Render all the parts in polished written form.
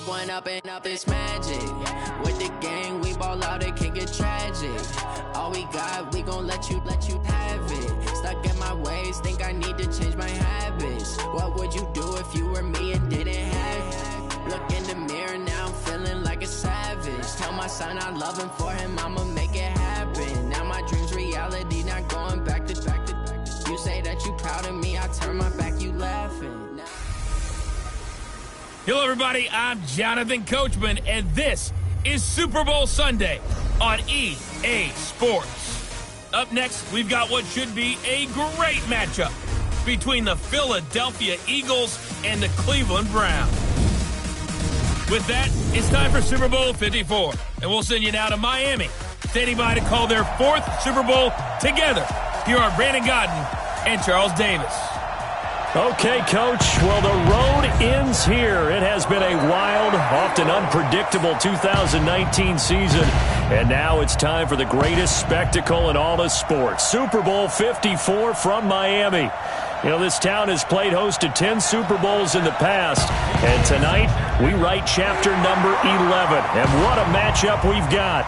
one up and up, it's magic. With the gang, we ball out, it can get tragic. All we got, we gon' let you have it. Stuck in my ways, think I need to change my habits. What would you do if you were me and didn't have it? Look in the mirror, now I'm feeling like a savage. Tell my son I love him, for him I'ma make it happen. Now my dream's reality, not going back to. You say that you proud of me, I turn my back, you laughing. Hello, everybody. I'm Jonathan Coachman, and this is Super Bowl Sunday on EA Sports. Up next, we've got what should be a great matchup between the Philadelphia Eagles and the Cleveland Browns. With that, it's time for Super Bowl 54, and we'll send you now to Miami, standing by to call their fourth Super Bowl together. Here are Brandon Godden and Charles Davis. Okay, Coach. Well, the road ends here. It has been a wild, often unpredictable 2019 season. And now it's time for the greatest spectacle in all of sports. Super Bowl 54 from Miami. You know, this town has played host to 10 Super Bowls in the past. And tonight, we write chapter number 11. And what a matchup we've got.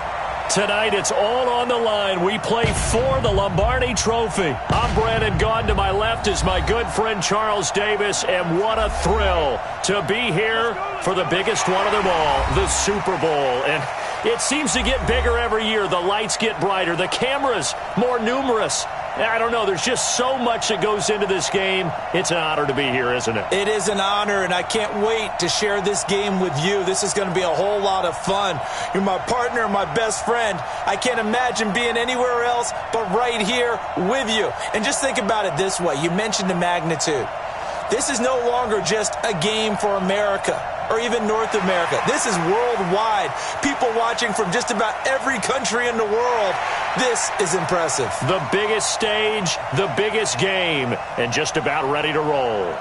Tonight, it's all on the line. We play for the Lombardi Trophy. I'm Brandon Gaudin. To my left is my good friend Charles Davis. And what a thrill to be here for the biggest one of them all, the Super Bowl. And it seems to get bigger every year. The lights get brighter. The cameras more numerous. I don't know. There's just so much that goes into this game. It's an honor to be here, isn't it? It is an honor, and I can't wait to share this game with you. This is going to be a whole lot of fun. You're my partner, my best friend. I can't imagine being anywhere else but right here with you. And just think about it this way. You mentioned the magnitude. This is no longer just a game for America or even North America. This is worldwide. People watching from just about every country in the world. This is impressive. The biggest stage, the biggest game, and just about ready to roll.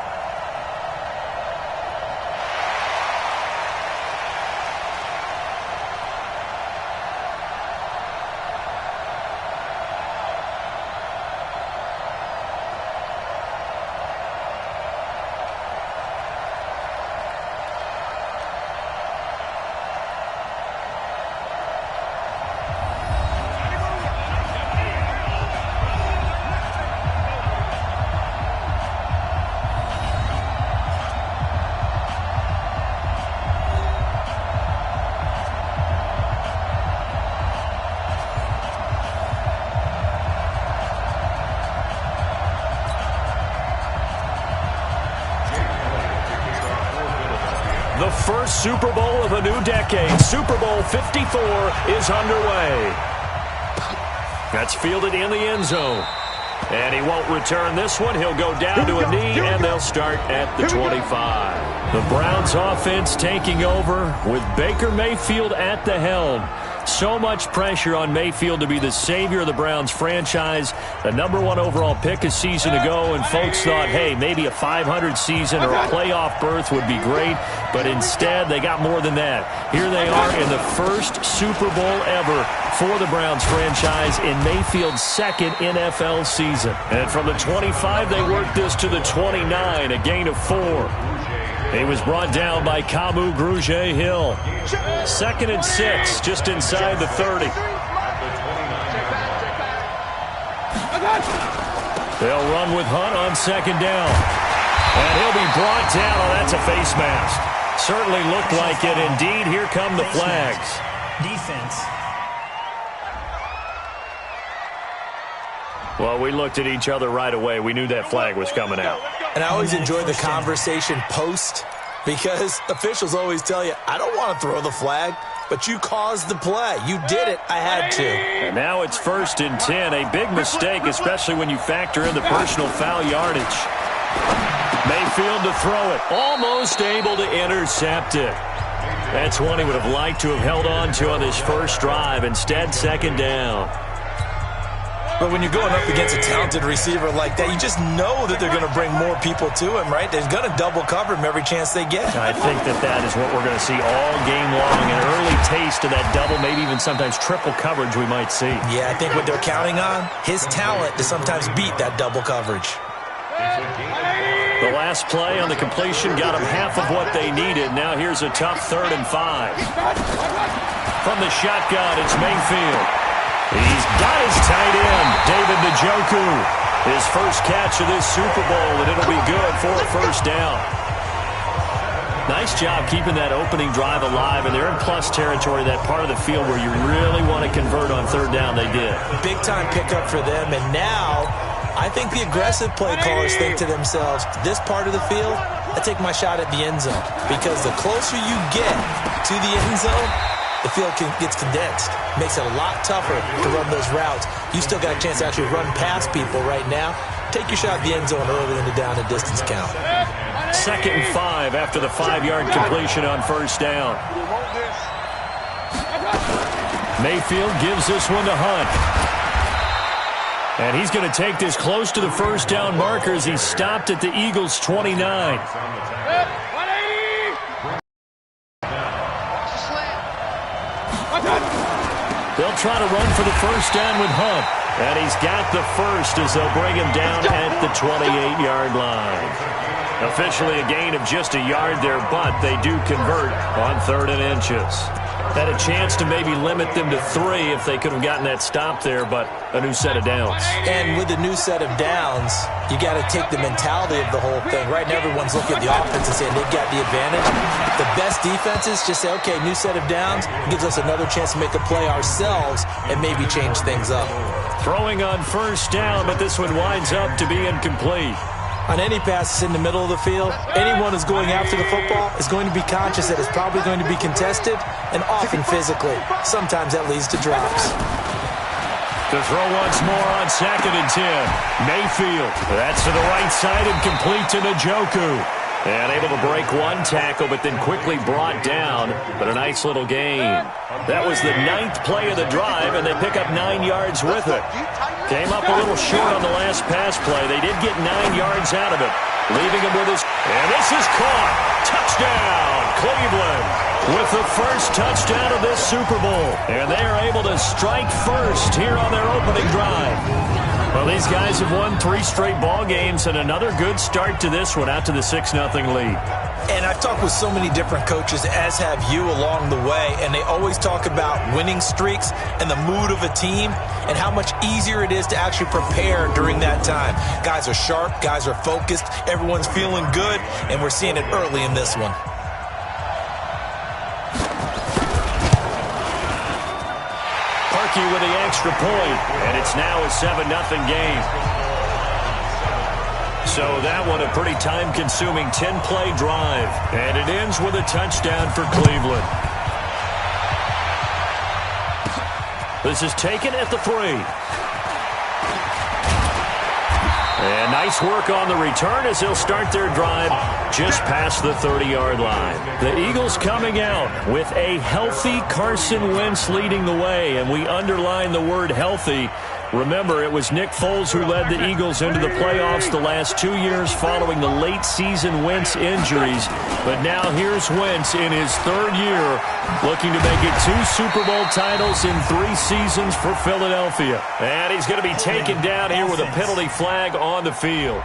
The first Super Bowl of a new decade, Super Bowl 54, is underway. That's fielded in the end zone. And he won't return this one. He'll go down to a knee, and they'll start at the 25. The Browns offense taking over with Baker Mayfield at the helm. So much pressure on Mayfield to be the savior of the Browns franchise. The #1 overall pick a season ago, and folks thought, hey, maybe a 500 season or a playoff berth would be great. But instead, they got more than that. Here they are in the first Super Bowl ever for the Browns franchise in Mayfield's second NFL season. And from the 25, they worked this to the 29, a gain of 4. He was brought down by Kamu Grugier-Hill. 2nd and 6, just inside the 30. They'll run with Hunt on 2nd down. And he'll be brought down. Oh, that's a face mask. Certainly looked like it. Indeed, here come the flags. Defense. Well, we looked at each other right away. We knew that flag was coming out. And I always enjoy the conversation post because officials always tell you, I don't want to throw the flag, but you caused the play. You did it. I had to. And now it's 1st and 10. A big mistake, especially when you factor in the personal foul yardage. Mayfield to throw it. Almost able to intercept it. That's one he would have liked to have held on to on this first drive. Instead, 2nd down. But when you're going up against a talented receiver like that, you just know that they're going to bring more people to him, right? They're going to double cover him every chance they get. I think that is what we're going to see all game long. An early taste of that double, maybe even sometimes triple coverage we might see. Yeah, I think what they're counting on, his talent to sometimes beat that double coverage. The last play on the completion got them half of what they needed. Now here's a tough 3rd and 5. From the shotgun, it's Mayfield. He's got his tight end, David Njoku. His first catch of this Super Bowl, and it'll be good for a first down. Nice job keeping that opening drive alive, and they're in plus territory, that part of the field where you really want to convert on 3rd down. They did. Big-time pickup for them, and now I think the aggressive play callers think to themselves, this part of the field, I take my shot at the end zone, because the closer you get to the end zone, the field gets condensed. Makes it a lot tougher to run those routes. You still got a chance to actually run past people right now. Take your shot at the end zone early in the down and distance count. 2nd and 5 after the 5-yard completion on first down. Mayfield gives this one to Hunt. And he's going to take this close to the first down marker as he's stopped at the Eagles' 29. They'll try to run for the first down with Hunt. And he's got the first as they'll bring him down at the 28-yard line. Officially a gain of just a yard there, but they do convert on 3rd and inches. Had a chance to maybe limit them to 3 if they could have gotten that stop there, but a new set of downs. And with a new set of downs, you got to take the mentality of the whole thing. Right now, everyone's looking at the offense and saying they've got the advantage. The best defenses just say, okay, new set of downs gives us another chance to make a play ourselves and maybe change things up. Throwing on first down, but this one winds up to be incomplete. On any pass that's in the middle of the field, anyone who's going after the football is going to be conscious that it's probably going to be contested, and often physically. Sometimes that leads to drops. To throw once more on 2nd and 10. Mayfield. That's to the right side and complete to Njoku. And able to break one tackle, but then quickly brought down. But a nice little gain. That was the 9th play of the drive, and they pick up 9 yards with it. Came up a little short on the last pass play. They did get 9 yards out of it, leaving him with his... And this is caught. Touchdown, Cleveland, with the first touchdown of this Super Bowl. And they are able to strike first here on their opening drive. Well, these guys have won 3 straight ball games, and another good start to this one, out to the 6-0 lead. And I've talked with so many different coaches, as have you, along the way, and they always talk about winning streaks and the mood of a team and how much easier it is to actually prepare during that time. Guys are sharp, guys are focused, everyone's feeling good, and we're seeing it early in this one. With the extra point, and it's now a 7-0 game. So that one a pretty time-consuming 10-play drive, and it ends with a touchdown for Cleveland. This is taken at the 3. And nice work on the return as they'll start their drive just past the 30-yard line. The Eagles coming out with a healthy Carson Wentz leading the way, and we underline the word healthy. Remember, it was Nick Foles who led the Eagles into the playoffs the last 2 years following the late-season Wentz injuries. But now here's Wentz in his 3rd year, looking to make it 2 Super Bowl titles in 3 seasons for Philadelphia. And he's going to be taken down here with a penalty flag on the field.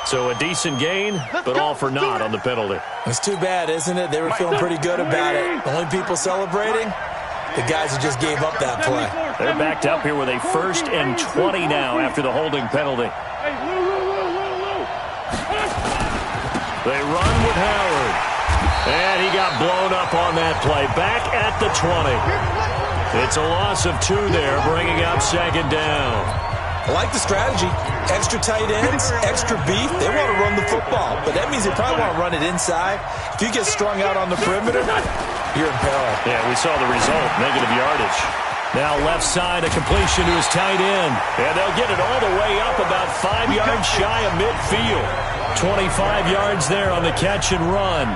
So a decent gain, but all for naught on the penalty. It's too bad, isn't it? They were feeling pretty good about it. The only people celebrating, the guys who just gave up that play. They're backed up here with a 1st and 20 now after the holding penalty. They run with Howard. And he got blown up on that play. Back at the 20. It's a loss of 2 there, bringing up 2nd down. I like the strategy. Extra tight ends, extra beef. They want to run the football, but that means they probably want to run it inside. If you get strung out on the perimeter, you're in peril. Yeah, we saw the result, negative yardage. Now left side, a completion to his tight end. And they'll get it all the way up about 5 yards shy of midfield. 25 yards there on the catch and run.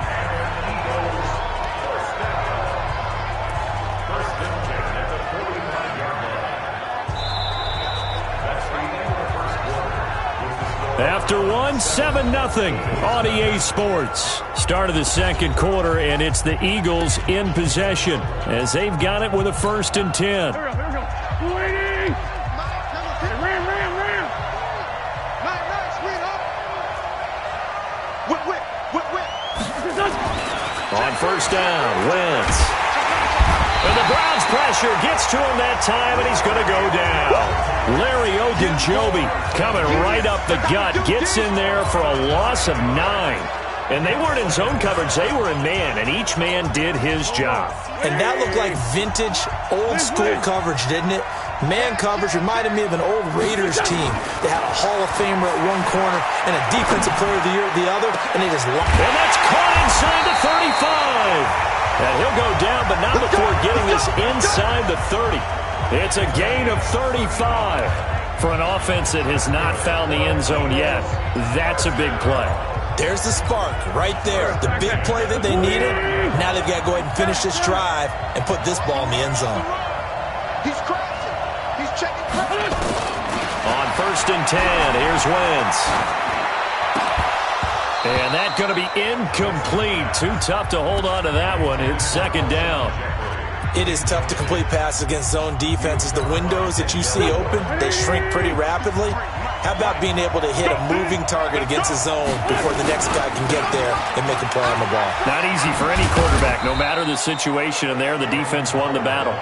After one, 7-0 on EA Sports. Start of the 2nd quarter, and it's the Eagles in possession as they've got it with a 1st and 10. first down. Wentz. And the Browns pressure gets to him that time, and he's going to go down. Larry Ogunjobi coming right up the gut. Gets in there for a loss of 9. And they weren't in zone coverage. They were in man, and each man did his job. And that looked like vintage, old-school coverage, didn't it? Man coverage reminded me of an old Raiders team. They had a Hall of Famer at one corner and a Defensive Player of the Year at the other, and they just locked. And that's caught inside the 35. And he'll go down, but not before getting this inside the 30. It's a gain of 35. For an offense that has not found the end zone yet, that's a big play. There's the spark right there. The big play that they needed. Now they've got to go ahead and finish this drive and put this ball in the end zone. He's crashing. He's checking. On 1st and 10, here's Wentz. And that's going to be incomplete. Too tough to hold on to that one. It's 2nd down. It is tough to complete passes against zone defenses. The windows that you see open, they shrink pretty rapidly. How about being able to hit a moving target against a zone before the next guy can get there and make a play on the ball? Not easy for any quarterback, no matter the situation. And there, the defense won the battle.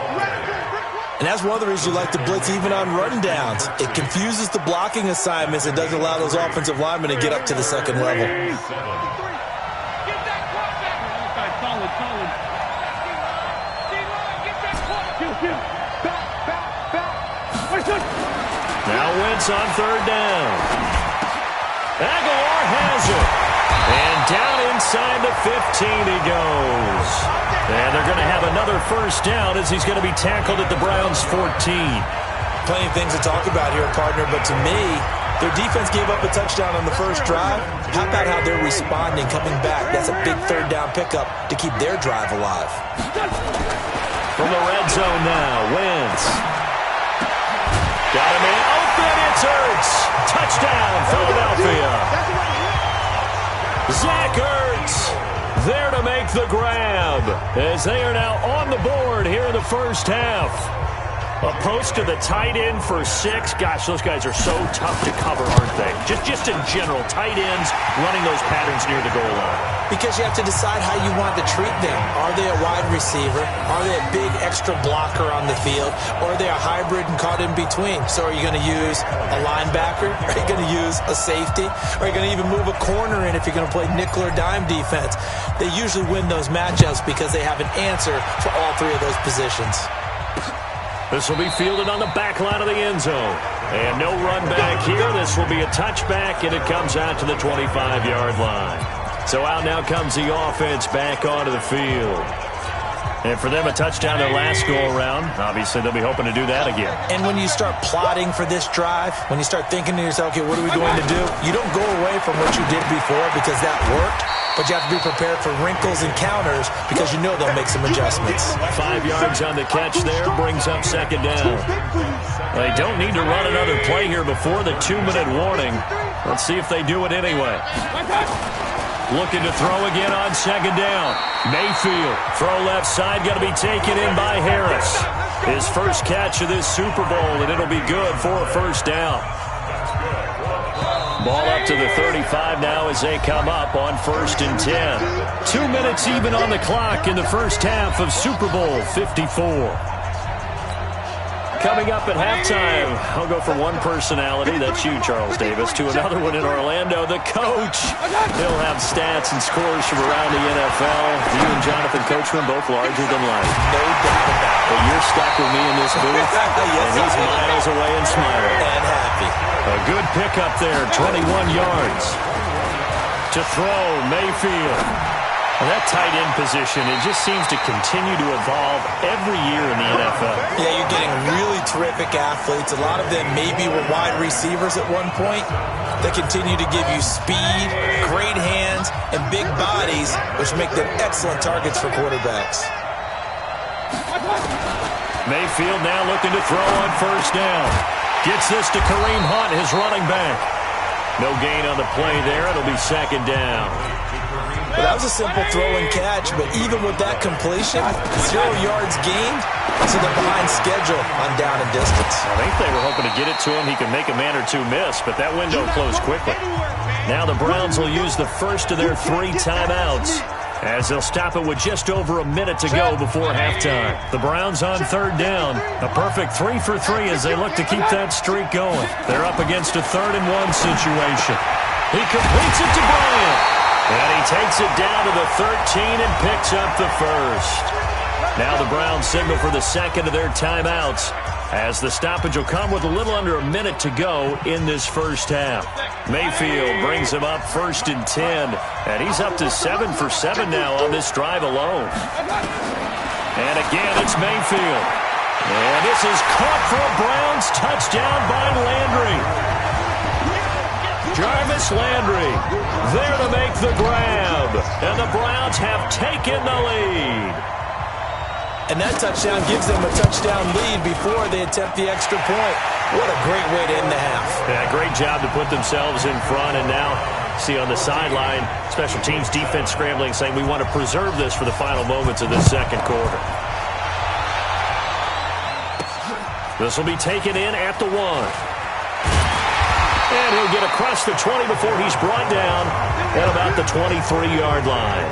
And that's one of the reasons you like to blitz even on rundowns. It confuses the blocking assignments and doesn't allow those offensive linemen to get up to the second level. Now Wentz on 3rd down. Aguilar has it. And down inside the 15 he goes. And they're going to have another first down as he's going to be tackled at the Browns' 14. Plenty of things to talk about here, partner, but to me, their defense gave up a touchdown on the first drive. How about how they're responding, coming back? That's a big 3rd down pickup to keep their drive alive. From the red zone now, Wentz. Got him in. Open, it's Ertz. Touchdown, Philadelphia. Zach Ertz there to make the grab as they are now on the board here in the first half. A post to the tight end for 6. Gosh, those guys are so tough to cover, aren't they? Just in general, tight ends running those patterns near the goal line. Because you have to decide how you want to treat them. Are they a wide receiver? Are they a big extra blocker on the field? Or are they a hybrid and caught in between? So are you going to use a linebacker? Are you going to use a safety? Are you going to even move a corner in if you're going to play nickel or dime defense? They usually win those matchups because they have an answer for all 3 of those positions. This will be fielded on the back line of the end zone. And no run back here. This will be a touchback, and it comes out to the 25-yard line. So out now comes the offense back onto the field. And for them, a touchdown their last go-around. Obviously, they'll be hoping to do that again. And when you start plotting for this drive, when you start thinking to yourself, okay, what are we going to do? You don't go away from what you did before because that worked. But you have to be prepared for wrinkles and counters because you know they'll make some adjustments. 5 yards on the catch there brings up 2nd down. They don't need to run another play here before the 2-minute warning. Let's see if they do it anyway. Looking to throw again on 2nd down. Mayfield, throw left side, going to be taken in by Harris. His first catch of this Super Bowl, and it'll be good for a first down. Ball up to the 35 now as they come up on 1st and 10. 2 minutes even on the clock in the first half of Super Bowl 54. Coming up at halftime, I'll go from one personality, that's you, Charles Davis, to another one in Orlando, the coach. He'll have stats and scores from around the NFL. You and Jonathan Coachman, both larger than life. No doubt about it. But you're stuck with me in this booth, and he's miles away and smiling. And happy. A good pickup there, 21 yards. To throw, Mayfield. That tight end position, it just seems to continue to evolve every year in the NFL. Yeah, you're getting really terrific athletes. A lot of them maybe were wide receivers at one point. They continue to give you speed, great hands, and big bodies, which make them excellent targets for quarterbacks. Mayfield now looking to throw on 1st down. Gets this to Kareem Hunt, his running back. No gain on the play there. It'll be 2nd down. Well, that was a simple throw and catch, but even with that completion, 0 yards gained, so they're behind schedule on down and distance. I think they were hoping to get it to him. He could make a man or 2 miss, but that window closed quickly. Now the Browns will use the first of their 3 timeouts as they'll stop it with just over a minute to go before halftime. The Browns on third down. A perfect 3 for 3 as they look to keep that streak going. They're up against a 3rd-and-1 situation. He completes it to Bryant. And he takes it down to the 13 and picks up the first. Now the Browns signal for the second of their timeouts, as the stoppage will come with a little under a minute to go in this first half. Mayfield brings him up 1st and 10, and he's up to 7 for 7 now on this drive alone. And again, it's Mayfield. And this is caught for a Browns touchdown by Landry. Jarvis Landry there to make the grab, and the Browns have taken the lead. And that touchdown gives them a touchdown lead before they attempt the extra point. What a great way to end the half. Yeah, great job to put themselves in front, and now see on the sideline, special teams defense scrambling, saying we want to preserve this for the final moments of this second quarter. This will be taken in at the 1. And he'll get across the 20 before he's brought down at about the 23-yard line.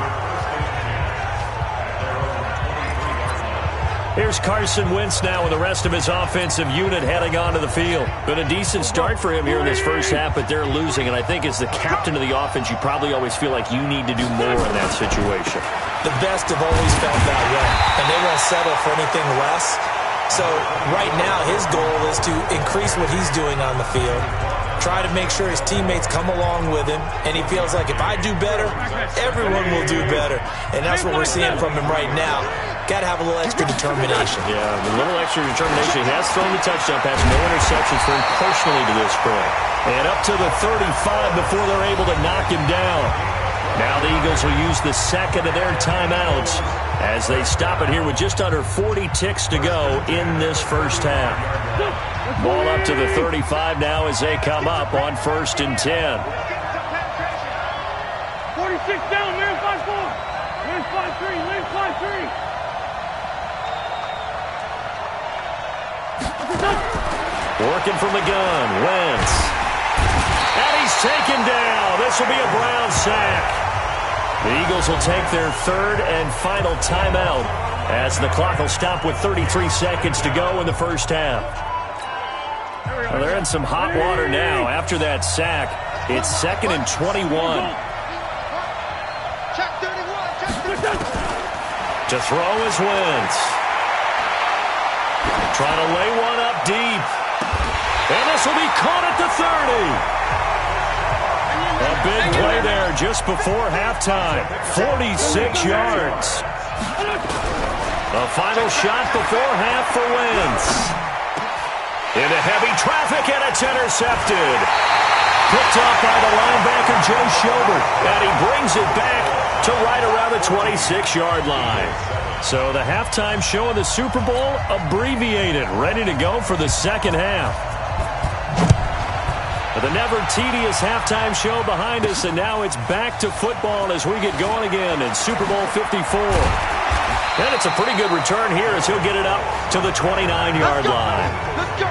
Here's Carson Wentz now with the rest of his offensive unit heading onto the field. Been a decent start for him here in this first half, but they're losing. And I think as the captain of the offense, you probably always feel like you need to do more in that situation. The best have always felt that way, and they won't settle for anything less. So right now his goal is to increase what he's doing on the field, try to make sure his teammates come along with him, and he feels like if I do better, everyone will do better. And that's what we're seeing from him right now. Got to have a little extra determination. Yeah, a little extra determination. He has thrown the touchdown pass, no interceptions for him personally to this point. And up to the 35 before they're able to knock him down. Now the Eagles will use the second of their timeouts as they stop it here with just under 40 ticks to go in this first half. Ball up to the 35 now as they come up on 1st and 10. 46 down, man, 5-4. Win 5-3, win 5-3. Working from the gun, Wentz. And he's taken down. This will be a Brown sack. The Eagles will take their 3rd and final timeout as the clock will stop with 33 seconds to go in the first half. Well, they're in some hot water now after that sack. It's 2nd and 21. To throw is Wentz. Trying to lay one up deep. And this will be caught at the 30. A big play there just before halftime. 46 yards. A final shot before half for Wentz. Into heavy traffic, and it's intercepted. Picked up by the linebacker, Joe Schobert. And he brings it back to right around the 26-yard line. So the halftime show of the Super Bowl abbreviated, ready to go for the second half. The never-tedious halftime show behind us, and now it's back to football as we get going again in Super Bowl 54. And it's a pretty good return here as he'll get it up to the 29-yard line. Let's go.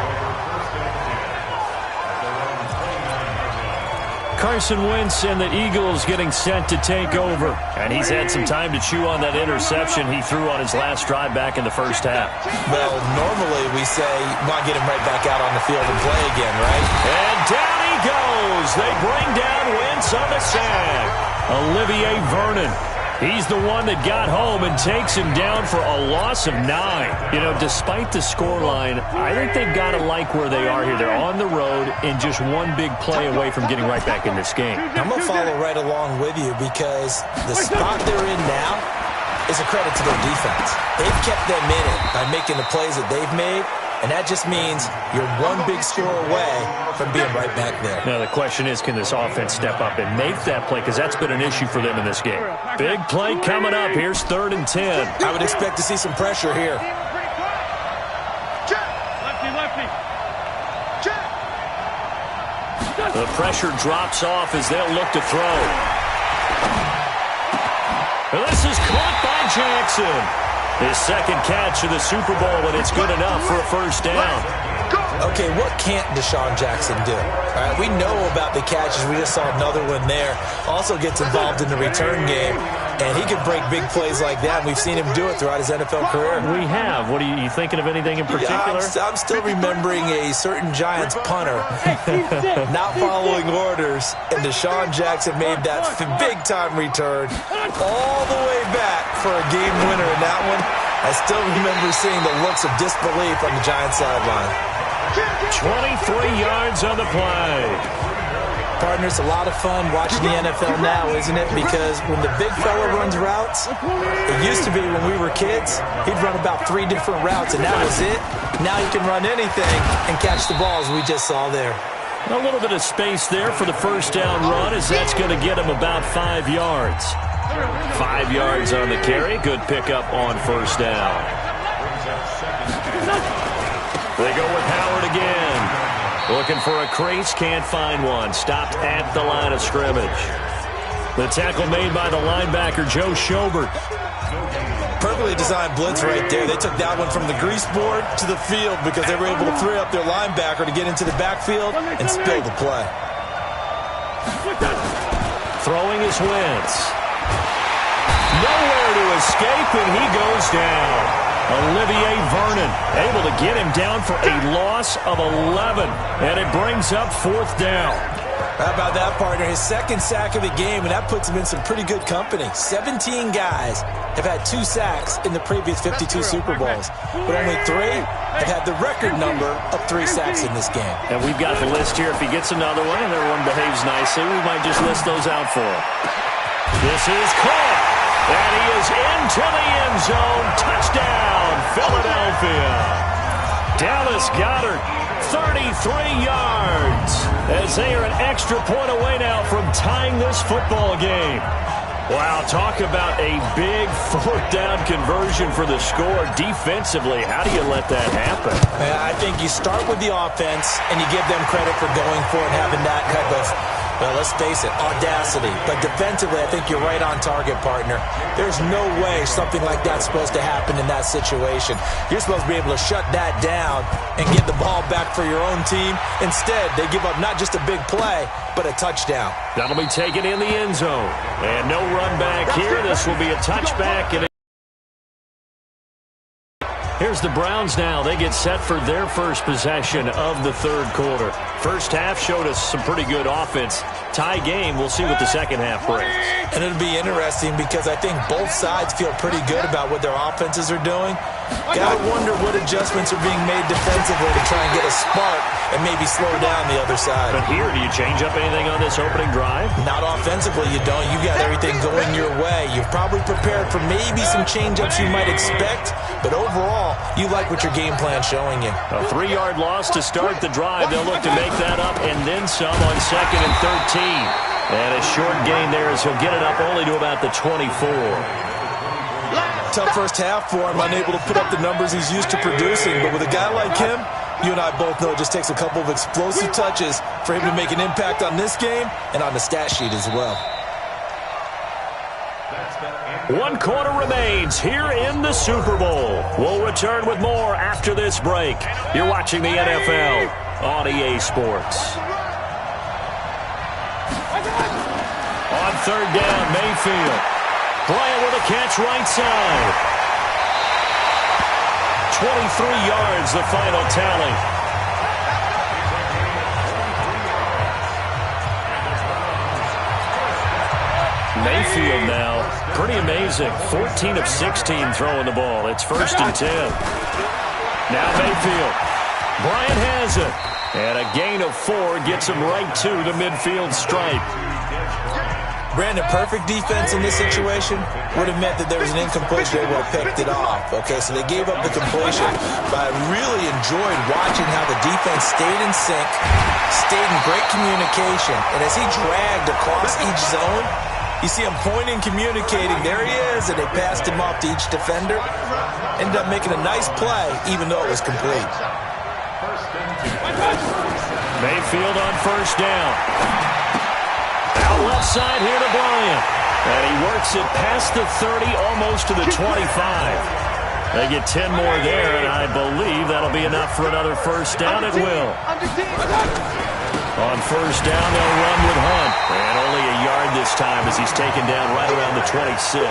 Carson Wentz and the Eagles getting set to take over. And he's had some time to chew on that interception he threw on his last drive back in the first half. Well, normally we say, why get him right back out on the field and play again, right? And down he goes. They bring down Wentz on the sack. Olivier Vernon. He's the one that got home and takes him down for a loss of 9. You know, despite the scoreline, I think they've got to like where they are here. They're on the road and just one big play away from getting right back in this game. I'm going to follow right along with you because the spot they're in now is a credit to their defense. They've kept them in it by making the plays that they've made, and that just means you're one big score away from being right back there. Now the question is, can this offense step up and make that play? Because that's been an issue for them in this game. Big play coming up. Here's 3rd and 10. I would expect to see some pressure here. Lefty. The pressure drops off as they'll look to throw. And this is caught by Jackson. His second catch of the Super Bowl, and it's good enough for a first down. Okay, what can't Deshaun Jackson do? All right, we know about the catches. We just saw another one there. Also gets involved in the return game. And he can break big plays like that. We've seen him do it throughout his NFL career. We have. What are you thinking of anything in particular? I'm still remembering a certain Giants punter not following orders, and Deshaun Jackson made that big-time return all the way back for a game winner in that one. I still remember seeing the looks of disbelief on the Giants sideline. 23 yards on the play. Partner, it's a lot of fun watching the NFL now, isn't it? Because when the big fella runs routes, it used to be when we were kids, he'd run about 3 different routes, and that was it. Now he can run anything and catch the balls we just saw there. A little bit of space there for the first down run, as that's going to get him about 5 yards. 5 yards on the carry. Good pickup on first down. They go with Howard again. Looking for a crease, can't find one. Stopped at the line of scrimmage. The tackle made by the linebacker, Joe Schobert. Perfectly designed blitz right there. They took that one from the grease board to the field because they were able to free up their linebacker to get into the backfield and spill the play. Throwing is Wentz. Nowhere to escape, and he goes down. Olivier Vernon able to get him down for a loss of 11, and it brings up 4th down. How about that, partner? His second sack of the game, and that puts him in some pretty good company. 17 guys have had 2 sacks in the previous 52 Super Bowls, but only 3 have had the record number of 3 sacks in this game. And we've got the list here. If he gets another one and everyone behaves nicely, we might just list those out for him. This is caught. And he is into the end zone. Touchdown, Philadelphia. Dallas Goedert, 33 yards. As they are an extra point away now from tying this football game. Wow, talk about a big 4th down conversion for the score. Defensively, how do you let that happen? I think you start with the offense, and you give them credit for going for it, having that type of, well, let's face it, audacity. But defensively, I think you're right on target, partner. There's no way something like that's supposed to happen in that situation. You're supposed to be able to shut that down and get the ball back for your own team. Instead, they give up not just a big play, but a touchdown. That'll be taken in the end zone. And no run back here. This will be a touchback. And here's the Browns now. They get set for their first possession of the 3rd quarter. First half showed us some pretty good offense. Tie game. We'll see what the second half brings. And it'll be interesting because I think both sides feel pretty good about what their offenses are doing. Gotta wonder what adjustments are being made defensively to try and get a spark and maybe slow down the other side. But here, do you change up anything on this opening drive? Not offensively, you don't. You got everything going your way. You've probably prepared for maybe some change-ups you might expect, but overall, you like what your game plan's showing you. A 3-yard loss to start the drive. They'll look to make that up and then some on 2nd and 13. And a short gain there as he'll get it up only to about the 24. Tough first half for him, unable to put up the numbers he's used to producing. But with a guy like him, you and I both know it just takes a couple of explosive touches for him to make an impact on this game and on the stat sheet as well. 1 quarter remains here in the Super Bowl. We'll return with more after this break. You're watching the NFL on EA Sports. On 3rd down, Mayfield. Bryant with a catch right side. 23 yards, the final tally. Mayfield now, pretty amazing. 14 of 16 throwing the ball. It's 1st and 10. Now Mayfield. Bryant has it. And a gain of 4 gets him right to the midfield stripe. Brandon, perfect defense in this situation would have meant that there was an incompletion. They would have picked it off. Okay, so they gave up the completion. But I really enjoyed watching how the defense stayed in sync, stayed in great communication. And as he dragged across each zone, you see him pointing, communicating. There he is, and they passed him off to each defender. Ended up making a nice play, even though it was complete. Mayfield on 1st down. Out left side here to Bryant. And he works it past the 30, almost to the 25. They get 10 more there, and I believe that'll be enough for another 1st down. It will. On first down, they'll run with Hunt. And only a yard this time as he's taken down right around the 26.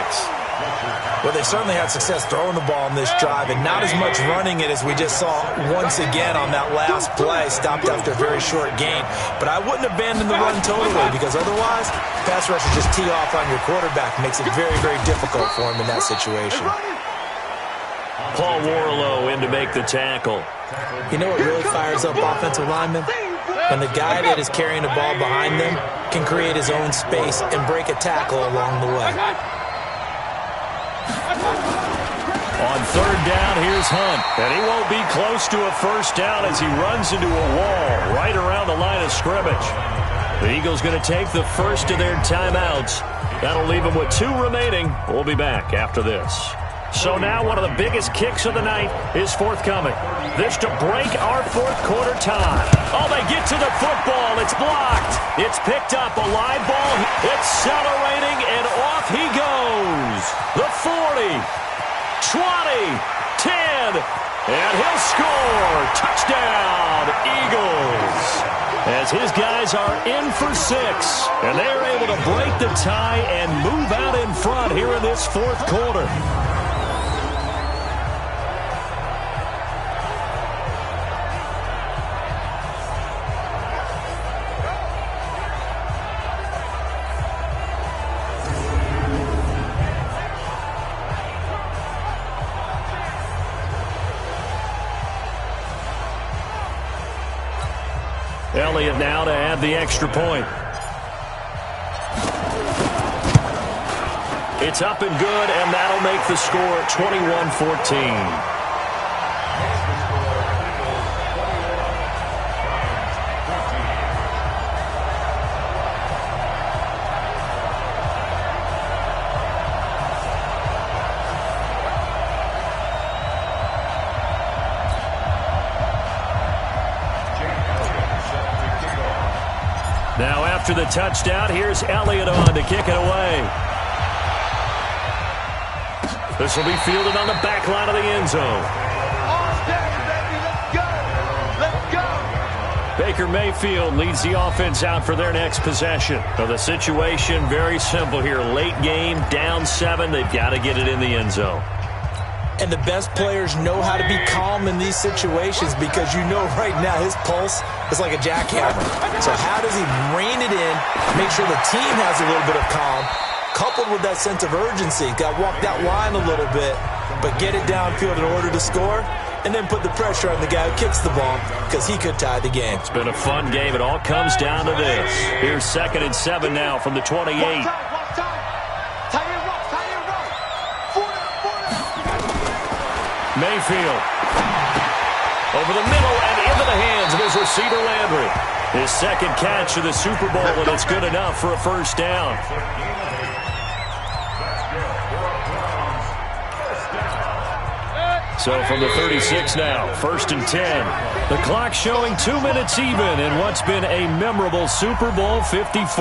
Well, they certainly had success throwing the ball on this drive, and not as much running it as we just saw once again on that last play. Stopped after a very short gain. But I wouldn't abandon the run totally, because otherwise, pass rushers just tee off on your quarterback. Makes it very, very difficult for him in that situation. Paul Warlow in to make the tackle. You know what really fires up offensive linemen? When the guy that is carrying the ball behind them can create his own space and break a tackle along the way. On third down, here's Hunt. And he won't be close to a first down as he runs into a wall right around the line of scrimmage. The Eagles going to take the first of their timeouts. That'll leave them with 2 remaining. We'll be back after this. So now one of the biggest kicks of the night is forthcoming. This to break our fourth quarter tie. Oh, they get to the football. It's blocked. It's picked up. A live ball. Accelerating, and off he goes. The 40, 20, 10, and he'll score. Touchdown, Eagles. As his guys are in for 6, and they're able to break the tie and move out in front here in this fourth quarter. Elliott now to add the extra point. It's up and good, and that'll make the score 21-14. Now after the touchdown, here's Elliott on to kick it away. This will be fielded on the back line of the end zone. Let's go. Baker Mayfield leads the offense out for their next possession. So the situation very simple here. Late game, down 7. They've got to get it in the end zone. And the best players know how to be calm in these situations, because you know right now his pulse is like a jackhammer. So how does he rein it in, make sure the team has a little bit of calm, coupled with that sense of urgency? Got to walk that line a little bit, but get it downfield in order to score, and then put the pressure on the guy who kicks the ball, because he could tie the game. It's been a fun game. It all comes down to this. Here's 2nd and 7 now from the 28. Mayfield over the middle and into the hands of his receiver Landry. His 2nd catch of the Super Bowl, and it's good enough for a first down. So from the 36 now, 1st and 10. The clock showing 2 minutes even in what's been a memorable Super Bowl 54.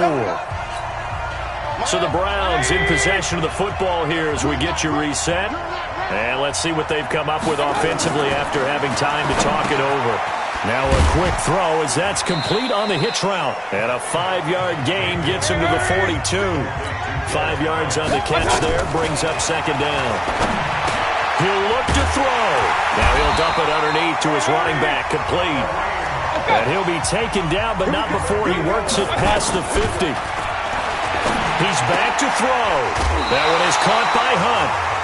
So the Browns in possession of the football here as we get you reset. And let's see what they've come up with offensively after having time to talk it over. Now a quick throw as that's complete on the hitch route. And a 5-yard gain gets him to the 42. 5 yards on the catch there, brings up 2nd down. He'll look to throw. Now he'll dump it underneath to his running back, complete. And he'll be taken down, but not before he works it past the 50. He's back to throw. That one is caught by Hunt.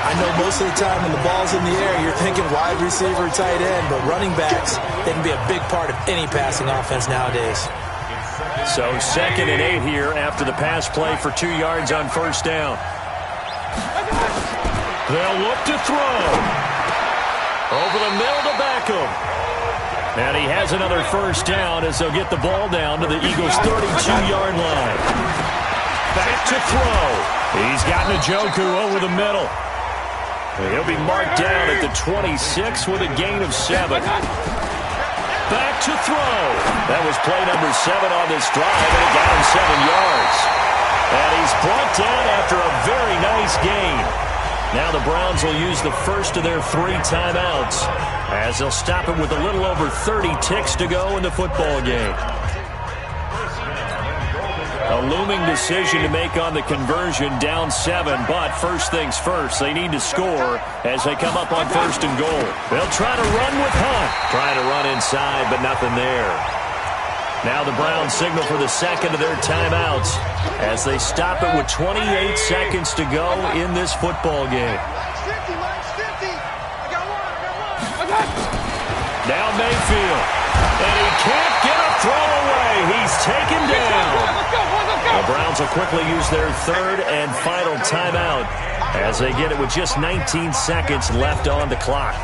I know most of the time when the ball's in the air, you're thinking wide receiver, tight end, but running backs, they can be a big part of any passing offense nowadays. So 2nd and 8 here after the pass play for 2 yards on first down. They'll look to throw. Over the middle to Beckham. And he has another first down as they'll get the ball down to the Eagles' 32-yard line. Back to throw. He's got Njoku over the middle. He'll be marked down at the 26 with a gain of 7. Back to throw. That was play number 7 on this drive, and it got him 7 yards. And he's brought down after a very nice gain. Now the Browns will use the first of their 3 timeouts as they'll stop it with a little over 30 ticks to go in the football game. A looming decision to make on the conversion, down 7, but first things first, they need to score as they come up on 1st and goal. They'll try to run with Hunt. Trying to run inside, but nothing there. Now the Browns signal for the second of their timeouts as they stop it with 28 seconds to go in this football game. Now Mayfield, and he can't get a throw away. He's taken down. The Browns will quickly use their 3rd and final timeout as they get it with just 19 seconds left on the clock.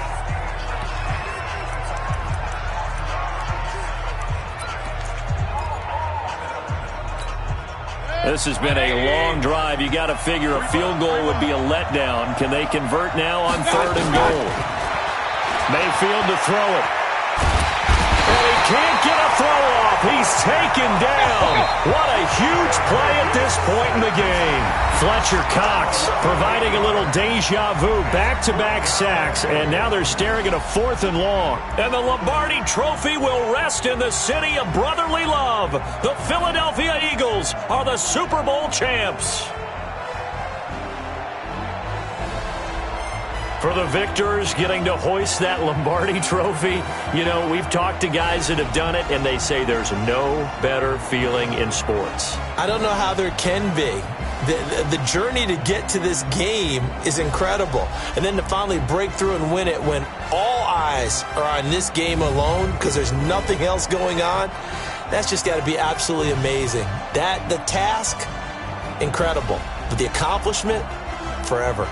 This has been a long drive. You got to figure a field goal would be a letdown. Can they convert now on 3rd and goal? Mayfield to throw it. And he can't get a throw off. He's taken down. What a huge play at this point in the game. Fletcher Cox providing a little deja vu, back-to-back sacks, and now they're staring at a 4th and long. And the Lombardi Trophy will rest in the city of brotherly love. The Philadelphia Eagles are the Super Bowl champs. For the victors, getting to hoist that Lombardi Trophy, you know, we've talked to guys that have done it, and they say there's no better feeling in sports. I don't know how there can be. The journey to get to this game is incredible. And then to finally break through and win it when all eyes are on this game alone because there's nothing else going on, that's just got to be absolutely amazing. The task, incredible. But the accomplishment, forever.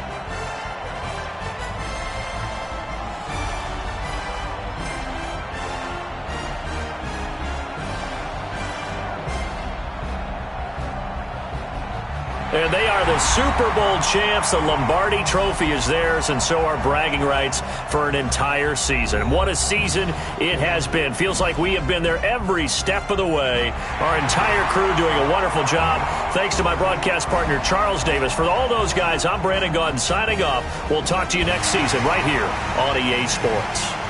And they are the Super Bowl champs. The Lombardi Trophy is theirs, and so are bragging rights for an entire season. What a season it has been. Feels like we have been there every step of the way. Our entire crew doing a wonderful job. Thanks to my broadcast partner, Charles Davis. For all those guys, I'm Brandon Gaudin signing off. We'll talk to you next season right here on EA Sports.